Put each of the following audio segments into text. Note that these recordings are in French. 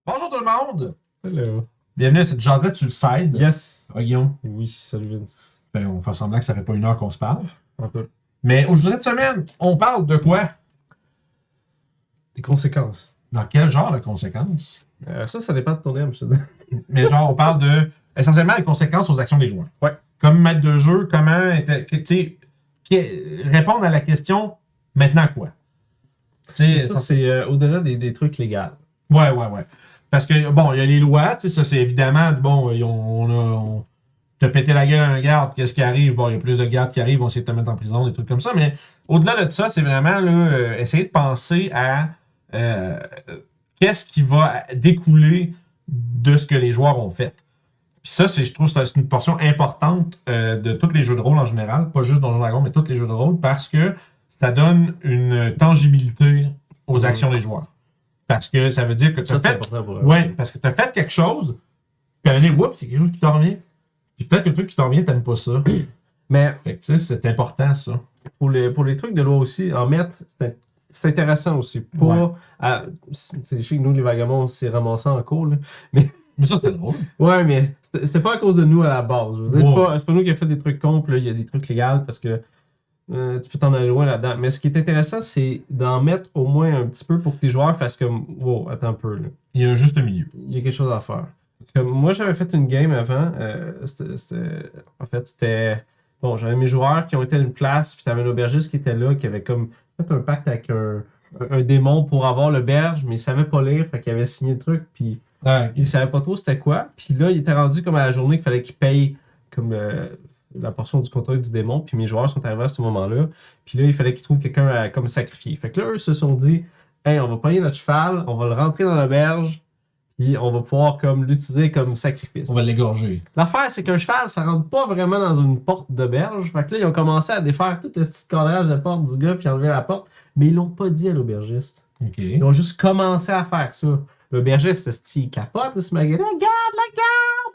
Bonjour tout le monde! Hello. Bienvenue à cette jaseette sur le side. Yes. Ah, Guillaume? Oui, salut Vince. Ben, on fait semblant que ça fait pas une heure qu'on se parle. Un peu. Mais aujourd'hui, cette semaine, on parle de quoi? Des conséquences. Dans quel genre de conséquences? Ça dépend de ton aime, je te dis. Mais genre, on parle de essentiellement les conséquences aux actions des joueurs. Ouais. Comme maître de jeu, comment répondre à la question maintenant quoi? Ça, c'est au-delà des trucs légaux. Ouais. Parce que, bon, il y a les lois, tu sais, ça c'est évidemment, bon, on t'a pété la gueule à un garde, qu'est-ce qui arrive? Bon, il y a plus de gardes qui arrivent, on essaie de te mettre en prison, des trucs comme ça, mais au-delà de ça, c'est vraiment là, essayer de penser à qu'est-ce qui va découler de ce que les joueurs ont fait. Puis ça, je trouve que c'est une portion importante de tous les jeux de rôle en général, pas juste Donjons & Dragons, mais tous les jeux de rôle, parce que ça donne une tangibilité aux actions des joueurs. Parce que ça veut dire que tu as fait. Ouais, parce que tu as fait quelque chose, puis à un moment donné, oups, il y a quelque chose qui t'en revient. Puis peut-être que le truc qui t'en revient, t'aimes pas ça. Mais fait que tu sais, c'est important ça. pour les trucs de loi aussi, en mettre, c'est intéressant aussi. Pas. Je sais que nous, les vagabonds, on s'est ramassés en cours, là. Mais ça, c'était drôle. Ouais, mais c'était pas à cause de nous à la base. Je veux dire, c'est pas nous qui avons fait des trucs cons, puis là, il y a des trucs légaux parce que. Tu peux t'en aller loin là-dedans. Mais ce qui est intéressant, c'est d'en mettre au moins un petit peu pour que tes joueurs fassent comme wow, attends un peu. Là. Il y a un juste milieu. Il y a quelque chose à faire. Parce que moi, j'avais fait une game avant. C'était. Bon, j'avais mes joueurs qui ont été à une place, puis t'avais un aubergiste qui était là, qui avait comme fait un pacte avec un démon pour avoir l'auberge, mais il savait pas lire, fait qu'il avait signé le truc, puis il savait pas trop c'était quoi. Puis là, il était rendu comme à la journée qu'il fallait qu'il paye comme. La portion du contrat du démon, puis mes joueurs sont arrivés à ce moment-là. Puis là, il fallait qu'ils trouvent quelqu'un à comme sacrifier. Fait que là, eux se sont dit, hey, on va payer notre cheval, on va le rentrer dans l'auberge, puis on va pouvoir comme l'utiliser comme sacrifice. On va l'égorger. L'affaire, c'est qu'un cheval, ça rentre pas vraiment dans une porte d'auberge. Fait que là, ils ont commencé à défaire tout le petit cadrage de porte du gars, puis enlever la porte, mais ils l'ont pas dit à l'aubergiste. Okay. Ils ont juste commencé à faire ça. L'aubergiste, il capote de ce magasin. Regarde la garde!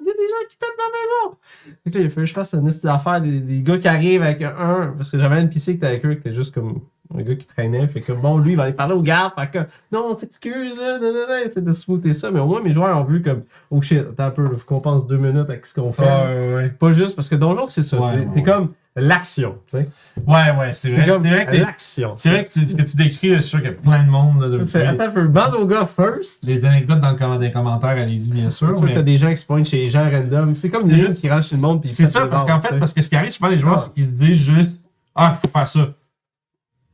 Il y a des gens qui pètent ma maison! Fait que là, il faut que je fasse une liste d'affaires des gars qui arrivent avec un. Parce que j'avais un NPC qui était avec eux, qui était juste comme un gars qui traînait. Fait que bon, lui, il va aller parler aux gardes. Fait que non, on s'excuse, là, essaie de smoother ça. Mais au moins, mes joueurs ont vu comme oh shit, attends un peu, il faut qu'on passe 2 minutes avec ce qu'on fait. Ouais. Pas juste parce que Donjon, c'est ça. T'es comme l'action, tu sais. Ouais, c'est vrai. C'est l'action. C'est vrai que ce que tu décris, je suis sûr qu'il y a plein de monde. Attends un peu, bande aux gars first. Les anecdotes dans les commentaires, allez-y, bien sûr. Mais t'as des gens qui se pointent chez les gens random. C'est comme des gens qui rentrent chez le monde. C'est ça, parce qu'en fait, parce que ce qui arrive souvent, les joueurs, c'est qu'ils disent juste il faut faire ça.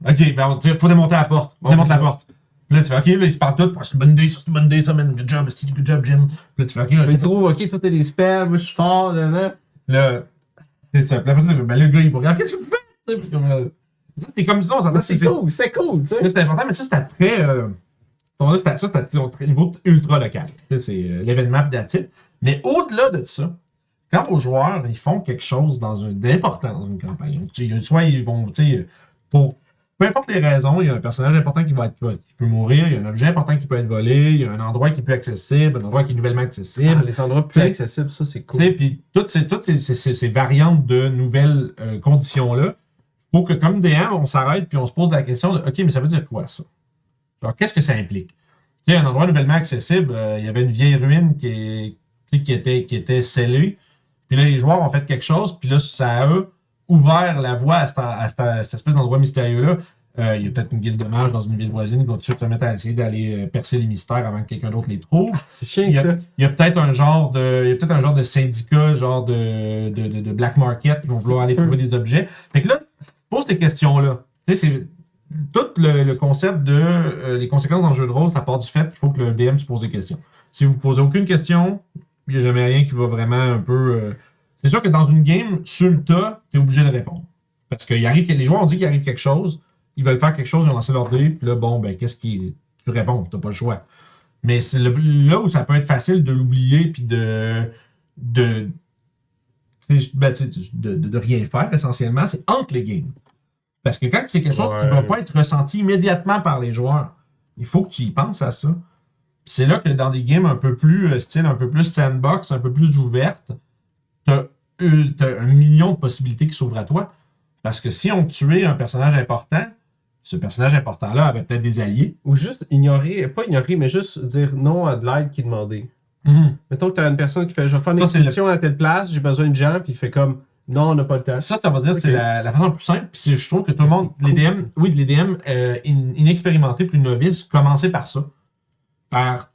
Ok, ben, faut démonter la porte. On démonte la porte. Puis là, tu fais, ok, là, ils se parlent tous. C'est une bonne idée, ça, man. Good job, Jim. Puis là, tu fais, ok. Ils trouvent, ok, toi, t'es des spells, moi, je suis fort, là. Là, c'est ça. Puis après ça, ben, le gars, il va regarder, qu'est-ce que vous faites? Puis comme, c'était comme ça, on s'entend. C'était cool, tu sais. C'était important, mais ça, c'était très. C'était au niveau ultra local. C'est l'événement pis that's it. Mais au-delà de ça, quand vos joueurs ils font quelque chose d'important dans une campagne, soit ils vont, pour peu importe les raisons, il y a un personnage important qui peut mourir, il y a un objet important qui peut être volé, il y a un endroit qui est plus accessible, un endroit qui est nouvellement accessible. Les endroits plus accessibles, ça c'est cool. Puis toutes ces variantes de nouvelles conditions-là, il faut que comme DM, on s'arrête puis on se pose la question de OK, mais ça veut dire quoi ça? Alors, qu'est-ce que ça implique? Tu sais, un endroit nouvellement accessible, il y avait une vieille ruine qui était scellée. Puis là, les joueurs ont fait quelque chose, puis là, ça a ouvert la voie à cette espèce d'endroit mystérieux-là. Il y a peut-être une guilde de mages dans une ville voisine qui va tout de suite se mettre à essayer d'aller percer les mystères avant que quelqu'un d'autre les trouve. C'est chiant, ça. Il y a peut-être un genre de syndicat, genre de black market qui vont vouloir aller trouver des objets. Fait que là, pose ces questions-là. Tu sais, c'est tout le concept de les conséquences dans le jeu de rôle, ça part du fait qu'il faut que le DM se pose des questions. Si vous ne posez aucune question, il n'y a jamais rien qui va vraiment un peu... C'est sûr que dans une game, sur le tas, tu es obligé de répondre. Parce que les joueurs ont dit qu'il arrive quelque chose, ils veulent faire quelque chose, ils ont lancé leur dé, puis là, bon, ben, tu réponds, tu n'as pas le choix. Mais c'est là où ça peut être facile de l'oublier, puis de rien faire, essentiellement, c'est entre les games. Parce que quand c'est quelque chose qui ne va pas être ressenti immédiatement par les joueurs, il faut que tu y penses à ça. Puis c'est là que dans des games un peu plus un peu plus sandbox, un peu plus ouverte, t'as un million de possibilités qui s'ouvrent à toi. Parce que si on tuait un personnage important, ce personnage important-là avait peut-être des alliés. Ou juste ignorer, pas ignorer, mais juste dire non à de l'aide qui est demandée. Mettons que tu as une personne qui fait, je vais faire une expédition à telle place, j'ai besoin de gens, puis il fait comme, non, on n'a pas le temps. Ça va dire que c'est la façon la plus simple. Puis je trouve que tout le monde, les DM, les DM inexpérimentés, plus novices, commencer par ça.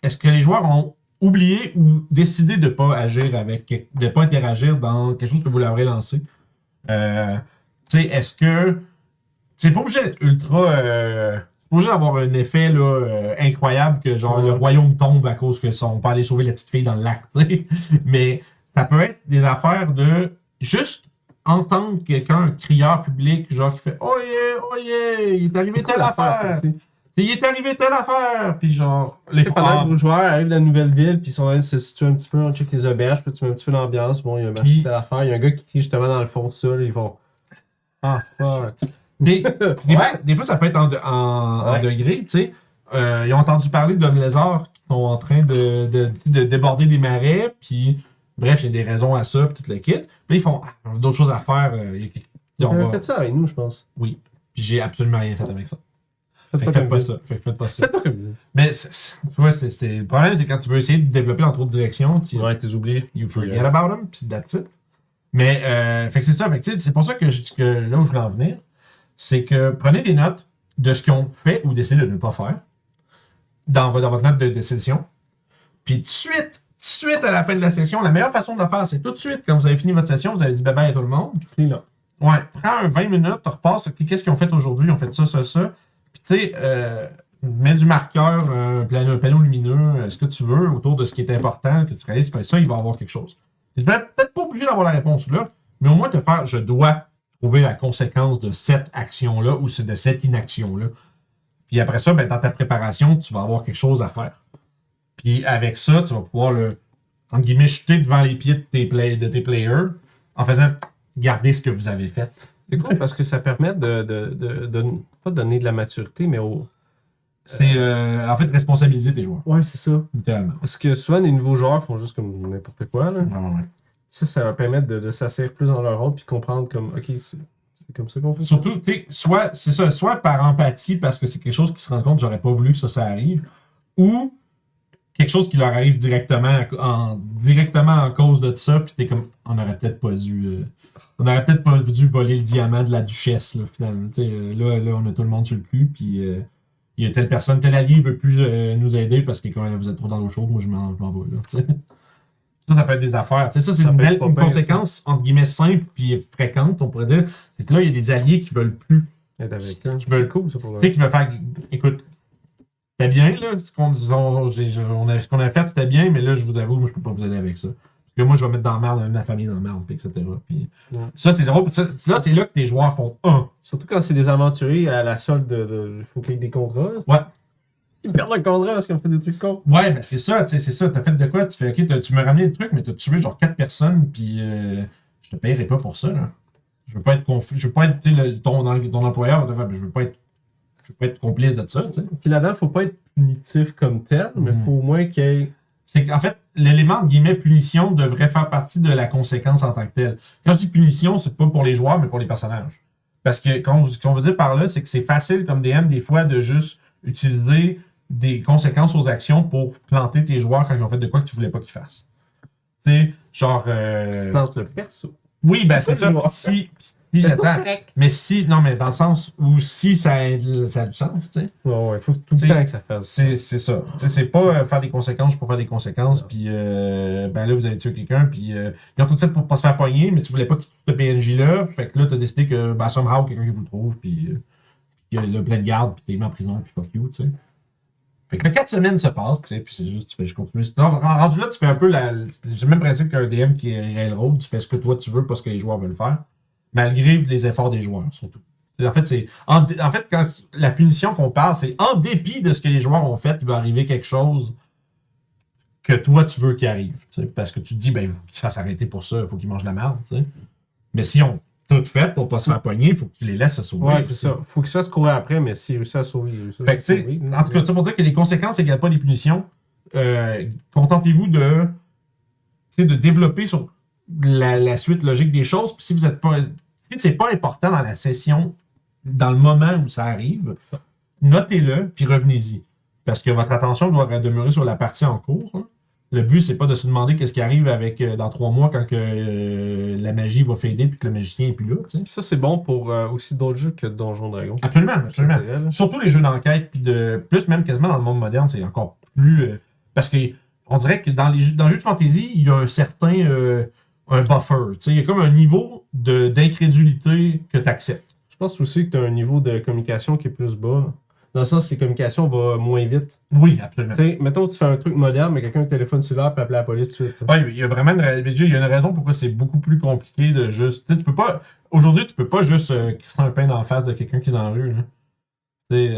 Est-ce que les joueurs ont oublié ou décidé de ne pas agir de pas interagir dans quelque chose que vous leur avez lancé? Est-ce que. C'est pas obligé d'être ultra. C'est pas obligé d'avoir un effet là, incroyable que genre le royaume tombe à cause que sont pas allés sauver la petite fille dans le lac. T'sais. Mais ça peut être des affaires de juste entendre quelqu'un, un crieur public, genre qui fait oh yeah, il est arrivé telle affaire. Il est arrivé telle affaire, puis genre. Pendant que vos joueurs arrivent dans la nouvelle ville, puis ils sont allés se situer un petit peu, on check les auberges, puis tu mets un petit peu d'ambiance. Bon, il y a un marché telle affaire, il y a un gars qui crie justement dans le fond de ça, là, ils vont. Ah, fuck. Des fois, ça peut être en degré, tu sais. Ils ont entendu parler d'hommes lézards qui sont en train de déborder des marais, puis bref, il y a des raisons à ça, puis tout le kit. Puis ils font d'autres choses à faire. Ils ont fait ça avec nous, je pense. Oui, puis j'ai absolument rien fait avec ça. Faites pas ça. Faites pas ça. Faites pas comme ça. Mais tu vois, le problème, c'est quand tu veux essayer de développer dans trop de directions, tu oublies. You forget about them, puis that's it. Mais fait que c'est ça. Fait que c'est pour ça que je dis que là où je voulais en venir, c'est que prenez des notes de ce qu'ils ont fait ou décidé de ne pas faire dans votre note de session. Puis tout de suite à la fin de la session, la meilleure façon de le faire, c'est tout de suite, quand vous avez fini votre session, vous avez dit bye-bye à tout le monde. Puis là. Ouais, prends 20 minutes, tu repasses, qu'est-ce qu'ils ont fait aujourd'hui? Ils ont fait ça. Puis tu sais, mets du marqueur, un panneau lumineux, ce que tu veux, autour de ce qui est important, que tu réalises, ça, il va y avoir quelque chose. Tu n'es peut-être pas obligé d'avoir la réponse là, mais au moins te faire, je dois trouver la conséquence de cette action-là ou de cette inaction-là. Puis après ça, ben, dans ta préparation, tu vas avoir quelque chose à faire. Puis avec ça, tu vas pouvoir entre guillemets, jeter devant les pieds de tes players en faisant garder ce que vous avez fait. C'est cool parce que ça permet de pas donner de la maturité, mais c'est en fait responsabiliser tes joueurs. Ouais, c'est ça. Littéralement. Parce que souvent, les nouveaux joueurs font juste comme n'importe quoi. Là. Ouais. Ça va permettre de s'asseoir plus dans leur rôle puis comprendre comme, OK, c'est comme ça qu'on fait. Surtout, soit par empathie parce que c'est quelque chose qui se rend compte, j'aurais pas voulu que ça arrive, ou quelque chose qui leur arrive directement en cause de ça, puis t'es comme, on aurait peut-être pas dû voler le diamant de la duchesse, là, finalement. Là, on a tout le monde sur le cul, puis il y a telle personne, tel allié veut plus nous aider parce que quand vous êtes trop dans l'eau chaude, moi je m'en vais, là, t'sais. Ça peut être des affaires. T'sais, ça, c'est une conséquence, entre guillemets, simple puis fréquente, on pourrait dire. C'est que là, il y a des alliés qui veulent plus. Qui veulent cool, ça, pour tu sais, qui veulent faire. Écoute, c'était bien, là. Ce qu'on a fait, c'était bien, mais là, je vous avoue, moi, je peux pas vous aider avec ça. Parce que moi, je vais mettre dans la merde, même ma famille dans la merde, etc. Puis, ça, c'est drôle. Ça, c'est là que tes joueurs font Surtout quand c'est des aventuriers à la solde il faut qu'il y ait des contrats. Ouais. Ils perdent le contrat parce qu'ils ont fait des trucs cons. Ouais, ben c'est ça, tu sais, c'est ça. T'as fait de quoi? Tu fais, OK, tu m'as ramené des trucs, mais t'as tué genre 4 personnes, puis je te paierai pas pour ça, là. Je veux pas être je veux pas être, tu sais, ton employeur va te faire, je veux pas être complice de ça, tu sais. Puis là-dedans, faut pas être punitif comme tel, mais faut au moins qu'il y ait... C'est qu'en fait, l'élément, entre guillemets, punition devrait faire partie de la conséquence en tant que telle. Quand je dis punition, c'est pas pour les joueurs, mais pour les personnages. Parce que, ce qu'on veut dire par là, c'est que c'est facile, comme DM, des fois, de juste utiliser des conséquences aux actions pour planter tes joueurs quand ils ont fait de quoi que tu voulais pas qu'ils fassent. Tu sais, genre... Plante le perso. Oui, ben c'est ça. Mais si, non, mais dans le sens où si ça a du sens, tu sais. Ouais, il faut tout le temps que ça fasse. C'est ça. Tu sais, c'est pas faire des conséquences pour faire des conséquences, puis ben là, vous avez tué quelqu'un, puis ils ont tout fait pour pas se faire pogner, mais tu voulais pas qu'ils tuent ce PNJ-là, fait que là, t'as décidé que, ben, somehow, quelqu'un qui vous le trouve, puis il y a plein de gardes, puis t'es mis en prison, puis fuck you, tu sais. Fait que 4 semaines se passent, tu sais, puis c'est juste, tu fais, je continue. Rendu là, tu fais un peu c'est le même principe qu'un DM qui est railroad, tu fais ce que toi tu veux, pas ce que les joueurs veulent faire, malgré les efforts des joueurs, surtout. En fait, quand la punition qu'on parle, c'est en dépit de ce que les joueurs ont fait, il va arriver quelque chose que toi tu veux qu'il arrive, tu sais, parce que tu te dis, ben, il faut qu'ils se fassent arrêter pour ça, il faut qu'ils mangent la merde, tu sais. Mais si on tout fait pour pas se faire pogner, il faut que tu les laisses se sauver. Ouais, c'est ça. Faut qu'ils se fassent courir après, mais s'ils réussissent à sauver, fait que, tu sais, en tout cas, ça pour dire que les conséquences n'égalent pas les punitions. Contentez-vous de développer sur la suite logique des choses. Puis si vous êtes pas. Si c'est pas important dans la session dans le moment où ça arrive, notez-le, puis revenez-y. Parce que votre attention doit demeurer sur la partie en cours. Hein. Le but, c'est pas de se demander qu'est-ce qui arrive avec dans 3 mois quand que, la magie va fader puis que le magicien est plus là. T'sais. Ça, c'est bon pour aussi d'autres jeux que Donjons Dragons. Absolument, absolument. Surtout les jeux d'enquête, puis de plus même quasiment dans le monde moderne, c'est encore plus... parce que on dirait que dans les jeux de fantasy, il y a un certain un buffer. Il y a comme un niveau d'incrédulité que tu acceptes. Je pense aussi que tu as un niveau de communication qui est plus bas. Dans le sens, que les communications vont moins vite. Oui, absolument. T'sais, mettons que tu fais un truc moderne, mais quelqu'un avec un téléphone cellulaire peut appeler la police tout de suite. Oui, il y a vraiment il y a une raison pourquoi c'est beaucoup plus compliqué de juste. Tu peux pas. Aujourd'hui, tu peux pas juste crisser un pain dans la face de quelqu'un qui est dans la rue. Tu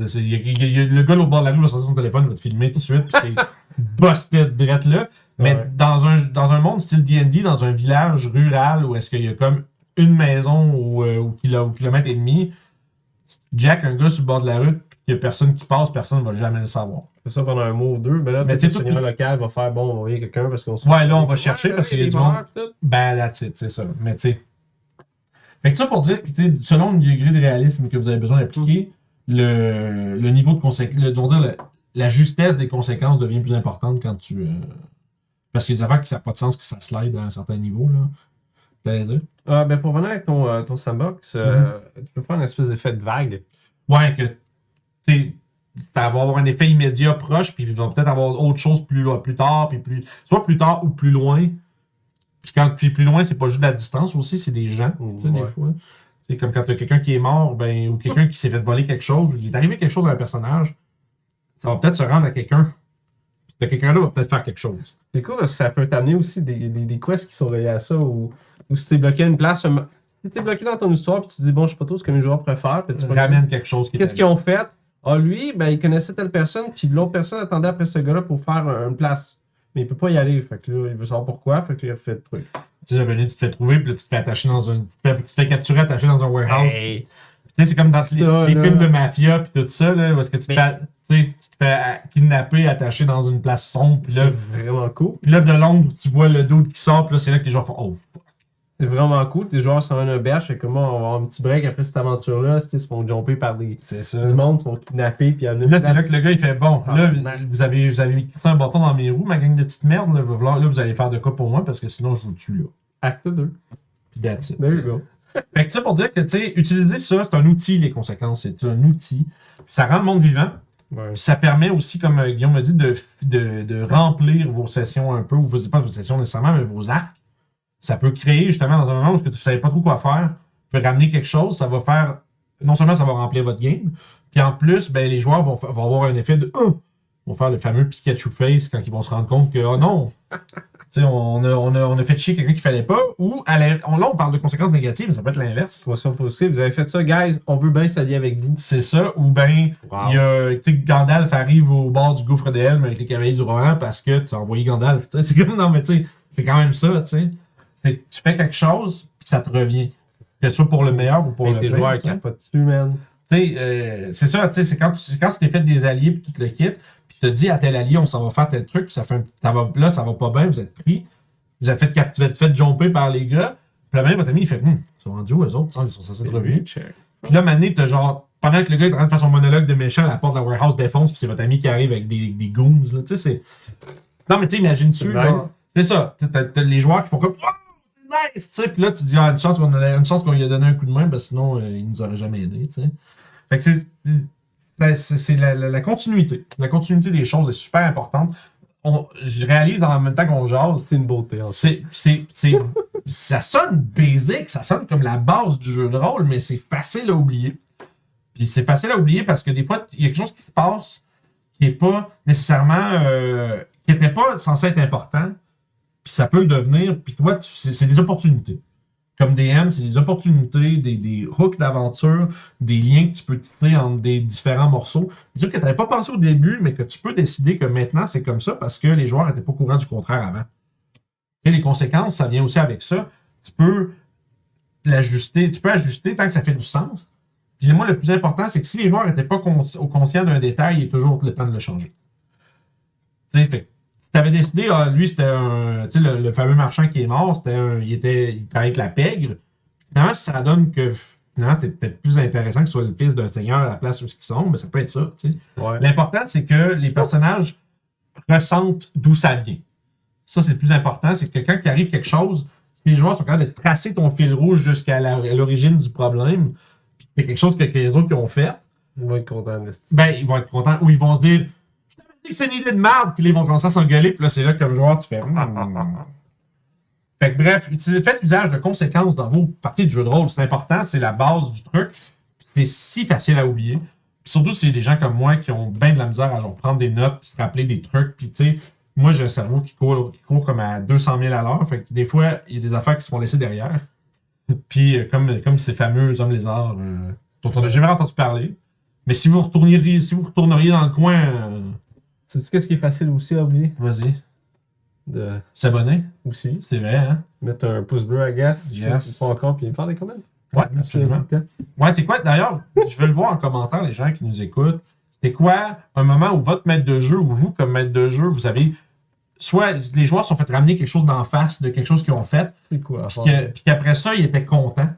sais, le gars au bord de la rue va sortir son téléphone, il va te filmer tout de suite, puis t'es busted direct là. Mais dans un monde style D&D, dans un village rural où est-ce qu'il y a comme une maison au kilomètre et demi, Jack, un gars sur le bord de la rue, il n'y a personne qui passe, personne ne va jamais le savoir. Fais ça pendant un mois ou deux, mais là, le seigneur local va faire bon, on va envoyer quelqu'un parce qu'on se. Ouais, là, on va chercher parce qu'il y a du monde. Ben, that's it, c'est ça. Mais tu sais. Fait que ça pour dire que selon le degré de réalisme que vous avez besoin d'appliquer, le niveau de conséquences, la justesse des conséquences devient plus importante quand tu. Parce qu'il y a des affaires qui n'ont pas de sens que ça slide à un certain niveau, là. Ben pour venir avec ton sandbox, tu peux faire une espèce d'effet de vague. Ouais, que tu vas avoir un effet immédiat proche, puis ils vont peut-être avoir autre chose plus tard, puis soit plus tard ou plus loin. Puis plus loin, c'est pas juste de la distance aussi, c'est des gens, des fois. C'est comme quand tu as quelqu'un qui est mort, ben, ou quelqu'un qui s'est fait voler quelque chose, ou il est arrivé quelque chose à un personnage, ça va peut-être se rendre à quelqu'un. Puis quelqu'un-là va peut-être faire quelque chose. C'est cool parce que ça peut t'amener aussi des quests qui sont reliés à ça, ou si t'es bloqué à une place, si t'es bloqué dans ton histoire, puis tu te dis, bon, je sais pas trop ce que mes joueurs préfèrent, puis tu ramènes quelque chose. Qu'est-ce qu'ils ont fait? Ah, lui, ben, il connaissait telle personne, puis l'autre personne attendait après ce gars-là pour faire une place. Mais il peut pas y aller, fait que là, il veut savoir pourquoi, fait que là, il a fait le truc. Tu sais, tu te fais trouver, puis là, tu te fais attacher dans un. Tu te fais capturer, attaché dans un warehouse. Hey. Tu sais, c'est comme dans les films de mafia, puis tout ça, là, où est-ce que tu te fais kidnapper, attaché dans une place sombre, puis là. C'est vraiment cool. Puis là, de l'ombre, tu vois le dos qui sort, puis là, c'est là que les joueurs font oh, fuck. C'est vraiment cool. Tes joueurs sont en auberge, fait que moi, on va avoir un petit break après cette aventure-là. Ils se font jumper par du monde, ils se font kidnapper. Puis là, c'est là que le gars, il fait bon. Là, vous avez mis un bâton dans mes roues, ma gang de petites merdes. Là, vous allez faire de quoi pour moi, parce que sinon, je vous tue, là. Acte 2. Puis that's it. There you go. Fait que ça pour dire que, tu sais, utiliser ça, c'est un outil, les conséquences. C'est un outil. Ça rend le monde vivant. Ouais. Puis ça permet aussi, comme Guillaume m'a dit, de remplir vos sessions un peu, ou pas vos sessions nécessairement, mais vos arcs. Ça peut créer justement dans un moment où tu ne savais pas trop quoi faire, tu peux ramener quelque chose, ça va faire. Non seulement ça va remplir votre game, puis en plus, ben, les joueurs vont avoir un effet de. Vont faire le fameux Pikachu face quand ils vont se rendre compte que, oh non! on a fait chier quelqu'un qu'il fallait pas, ou là, on parle de conséquences négatives, mais ça peut être l'inverse. Situation positive, vous avez fait ça, guys, on veut bien s'allier avec vous. C'est ça, ou ben, il y a, Gandalf arrive au bord du gouffre de Helm avec les cavaliers du Rohan parce que tu as envoyé Gandalf. C'est comme, non, mais tu sais, c'est quand même ça, tu sais. Tu fais quelque chose, puis ça te revient. Que ce soit pour le meilleur ou pour le pire. Tes joueurs qui n'ont pas dessus, man. C'est ça, tu sais, c'est quand tu t'es fait des alliés, puis tout le kit, puis tu te dis à tel allié, on s'en va faire tel truc, puis là, ça va pas bien, vous êtes pris, vous êtes fait jumper par les gars, puis là, même votre ami, il fait, ils sont rendus où, eux autres, ils sont censés être revus. Puis là, Mané, t'as genre, pendant que le gars est en train de faire son monologue de méchant, la porte de la warehouse défonce, puis c'est votre ami qui arrive avec des goons, là, tu sais, c'est. Non, mais tu sais, imagine-tu, genre, c'est ça, t'as les joueurs qui font comme, nice, tu sais, puis là, tu dis, une chance qu'on lui a donné un coup de main, parce que sinon, il nous aurait jamais aidé, tu sais. Fait que c'est la continuité. La continuité des choses est super importante. Je réalise en même temps qu'on jase. C'est une beauté. Ça sonne basic, ça sonne comme la base du jeu de rôle, mais c'est facile à oublier. Puis c'est facile à oublier parce que des fois, il y a quelque chose qui se passe qui n'est pas nécessairement... qui n'était pas censé être important. Puis ça peut le devenir, puis toi, c'est des opportunités. Comme DM, c'est des opportunités, des hooks d'aventure, des liens que tu peux tisser entre des différents morceaux. C'est sûr que tu n'avais pas pensé au début, mais que tu peux décider que maintenant, c'est comme ça parce que les joueurs n'étaient pas au courant du contraire avant. Et les conséquences, ça vient aussi avec ça. Tu peux l'ajuster, tant que ça fait du sens. Puis moi, le plus important, c'est que si les joueurs n'étaient pas conscients d'un détail, il est toujours le temps de le changer. Tu sais, fait tu avais décidé, lui, c'était le fameux marchand qui est mort, il travaillait avec la pègre. Finalement, ça donne que finalement, c'était peut-être plus intéressant que ce soit le fils d'un seigneur à la place où ils sont, mais ça peut être ça, tu sais. Ouais. L'important, c'est que les personnages ressentent d'où ça vient. Ça, c'est le plus important, c'est que quand il arrive quelque chose, si les joueurs sont capables de tracer ton fil rouge jusqu'à l'origine du problème, puis c'est quelque chose que les autres qui ont fait, Ils vont être contents, ben, ils vont être contents, ou ils vont se dire, je t'avais dit que c'est une idée de merde, puis là, ils vont commencer à s'engueuler, puis là, c'est là que comme joueur, tu fais, Fait que bref, faites usage de conséquences dans vos parties de jeu de rôle, c'est important, c'est la base du truc, c'est si facile à oublier. Puis surtout, c'est des gens comme moi qui ont bien de la misère à genre prendre des notes, puis se rappeler des trucs, puis tu sais, moi j'ai un cerveau qui court comme à 200 000 à l'heure, fait que des fois, il y a des affaires qui se font laisser derrière. Puis comme ces fameux hommes lézards dont on n'a jamais entendu parler. Mais si vous retourneriez dans le coin, sais-tu qu'est-ce qui est facile aussi à oublier? vas-y, De... s'abonner, Aussi. c'est vrai, hein? Mettre un pouce bleu à gas, je sais pas si c'est pas encore, puis faire des commentaires. Ouais, absolument. Ouais, c'est quoi, d'ailleurs, je veux le voir en commentaire, les gens qui nous écoutent. C'est quoi un moment où votre maître de jeu, ou vous, comme maître de jeu, vous avez. Soit les joueurs se sont fait ramener quelque chose d'en face de quelque chose qu'ils ont fait, C'est quoi? puis qu'après ça, ils étaient contents.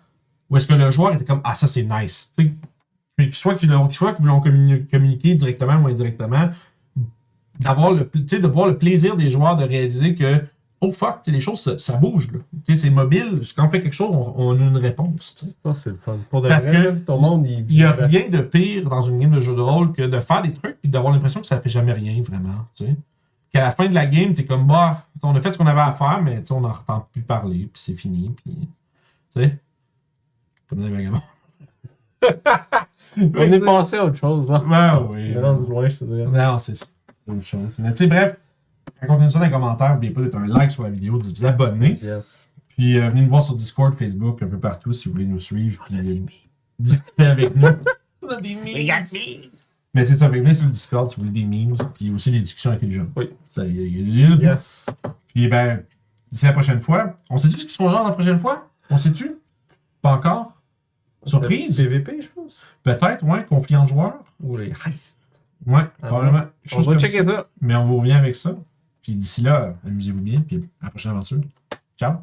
Ou est-ce que le joueur était comme, ah, ça c'est nice. T'sais. Puis soit qu'ils l'ont communiqué directement ou indirectement, de voir le plaisir des joueurs de réaliser que, oh fuck, les choses, ça bouge. C'est mobile. Quand on fait quelque chose, on a une réponse. T'sais. Ça, c'est le fun. Pour de Parce vrai, que ton monde, il n'y a rien de pire dans une game de jeu de rôle que de faire des trucs et d'avoir l'impression que ça fait jamais rien, vraiment. T'sais. Qu'à la fin de la game, t'es comme, bah, on a fait ce qu'on avait à faire, mais on n'en entend plus parler, puis c'est fini. Puis, tu sais, comme des vagabonds. On est passé à autre chose, là. Ben oui. On est rendu loin, je te dirais. Non, c'est ça. C'est autre chose. Mais tu sais, bref, racontez-nous ça dans les commentaires. N'oubliez pas d'être un like sur la vidéo, de vous abonner. Yes. Puis venez nous voir sur Discord, Facebook, un peu partout si vous voulez nous suivre. Puis discuter avec nous. On a des memes. Mais c'est ça, venez sur le Discord si vous voulez des memes. Puis aussi des discussions intelligentes. Oui. Il y a Yes. Puis ben, d'ici la prochaine fois, on sait-tu ce qui se passe la prochaine fois? On sait-tu? Pas encore? Surprise? PVP, je pense. Peut-être, ouais, conflit en joueurs. Ou les heists. Ouais, probablement. Quelque On chose va comme checker ça. Mais on vous revient avec ça. Puis d'ici là, amusez-vous bien, puis à la prochaine aventure. Ciao!